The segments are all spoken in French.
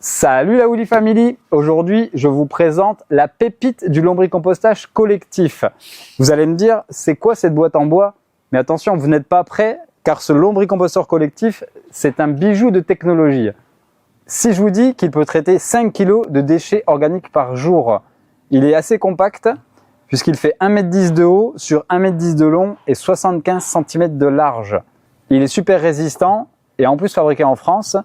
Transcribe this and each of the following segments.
Salut la Woolly Family! Aujourd'hui, je vous présente la pépite du lombricompostage collectif. Vous allez me dire, c'est quoi cette boîte en bois? Mais attention, vous n'êtes pas prêts, car ce lombricomposteur collectif, c'est un bijou de technologie. Si je vous dis qu'il peut traiter 5 kg de déchets organiques par jour, il est assez compact, puisqu'il fait 1,10 m de haut sur 1,10 m de long et 75 cm de large. Il est super résistant et en plus fabriqué en France.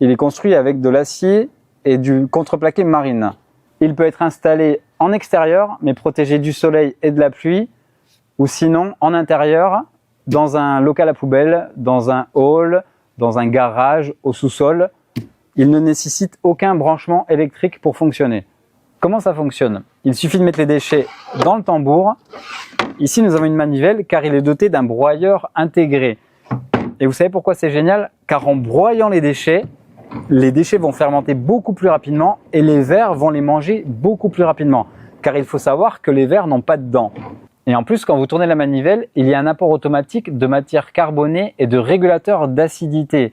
Il est construit avec de l'acier et du contreplaqué marine. Il peut être installé en extérieur, mais protégé du soleil et de la pluie, ou sinon en intérieur, dans un local à poubelle, dans un hall, dans un garage, au sous-sol. Il ne nécessite aucun branchement électrique pour fonctionner. Comment ça fonctionne? Il suffit de mettre les déchets dans le tambour. Ici, nous avons une manivelle car il est doté d'un broyeur intégré. Et vous savez pourquoi c'est génial? Car en broyant les déchets vont fermenter beaucoup plus rapidement et les vers vont les manger beaucoup plus rapidement. Car il faut savoir que les vers n'ont pas de dents. Et en plus, quand vous tournez la manivelle, il y a un apport automatique de matière carbonée et de régulateur d'acidité.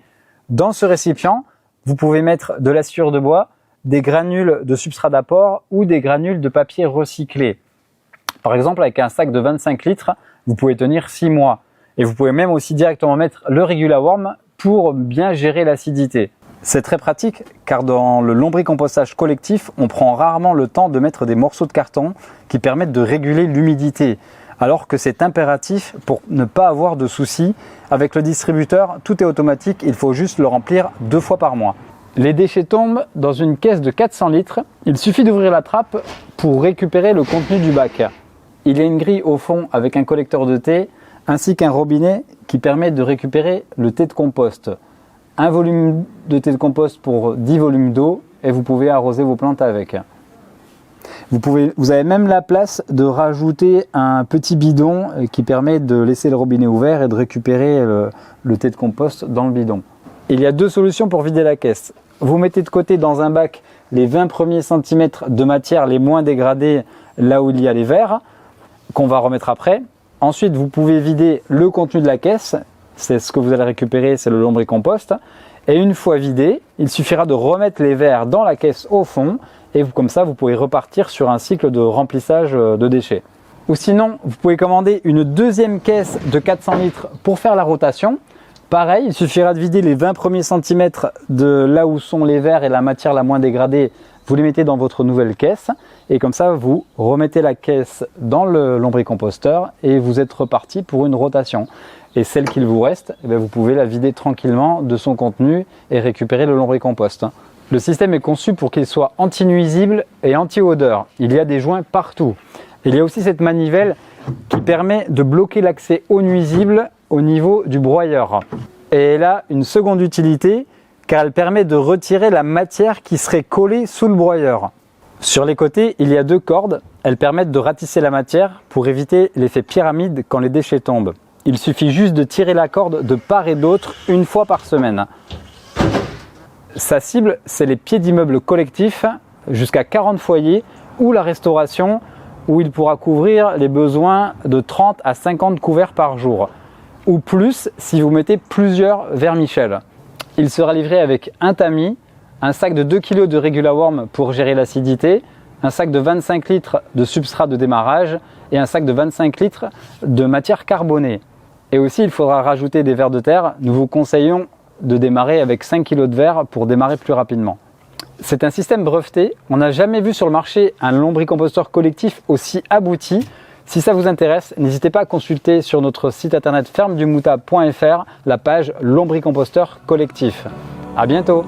Dans ce récipient, vous pouvez mettre de la sciure de bois, des granules de substrat d'apport ou des granules de papier recyclé. Par exemple, avec un sac de 25 litres, vous pouvez tenir 6 mois. Et vous pouvez même aussi directement mettre le Regulaworm pour bien gérer l'acidité. C'est très pratique car dans le lombricompostage collectif, on prend rarement le temps de mettre des morceaux de carton qui permettent de réguler l'humidité. Alors que c'est impératif pour ne pas avoir de soucis. Avec le distributeur, tout est automatique, il faut juste le remplir 2 fois par mois. Les déchets tombent dans une caisse de 400 litres. Il suffit d'ouvrir la trappe pour récupérer le contenu du bac. Il y a une grille au fond avec un collecteur de thé ainsi qu'un robinet qui permet de récupérer le thé de compost. Un volume de thé de compost pour 10 volumes d'eau et vous pouvez arroser vos plantes avec. Vous avez même la place de rajouter un petit bidon qui permet de laisser le robinet ouvert et de récupérer le thé de compost dans le bidon. Il y a 2 solutions pour vider la caisse. Vous mettez de côté dans un bac les 20 premiers centimètres de matière les moins dégradés, là où il y a les vers, qu'on va remettre après. Ensuite, vous pouvez vider le contenu de la caisse. C'est ce que vous allez récupérer, c'est le lombricompost. Et une fois vidé, il suffira de remettre les vers dans la caisse au fond. Et comme ça, vous pouvez repartir sur un cycle de remplissage de déchets. Ou sinon, vous pouvez commander une deuxième caisse de 400 litres pour faire la rotation. Pareil, il suffira de vider les 20 premiers centimètres de là où sont les vers et la matière la moins dégradée. Vous les mettez dans votre nouvelle caisse et comme ça, vous remettez la caisse dans le lombricomposteur et vous êtes reparti pour une rotation. Et celle qu'il vous reste, vous pouvez la vider tranquillement de son contenu et récupérer le lombricompost. Le système est conçu pour qu'il soit anti-nuisible et anti-odeur. Il y a des joints partout. Il y a aussi cette manivelle qui permet de bloquer l'accès aux nuisibles au niveau du broyeur. Et elle a une seconde utilité car elle permet de retirer la matière qui serait collée sous le broyeur. Sur les côtés, il y a 2 cordes. Elles permettent de ratisser la matière pour éviter l'effet pyramide quand les déchets tombent. Il suffit juste de tirer la corde de part et d'autre une fois par semaine. Sa cible, c'est les pieds d'immeubles collectifs jusqu'à 40 foyers ou la restauration où il pourra couvrir les besoins de 30 à 50 couverts par jour. Ou plus si vous mettez plusieurs vermicelles. Il sera livré avec un tamis, un sac de 2 kg de Regulaworm pour gérer l'acidité, un sac de 25 litres de substrat de démarrage et un sac de 25 litres de matière carbonée. Et aussi, il faudra rajouter des vers de terre. Nous vous conseillons de démarrer avec 5 kg de vers pour démarrer plus rapidement. C'est un système breveté. On n'a jamais vu sur le marché un lombricomposteur collectif aussi abouti. Si ça vous intéresse, n'hésitez pas à consulter sur notre site internet fermedumouta.fr la page lombricomposteur collectif. À bientôt!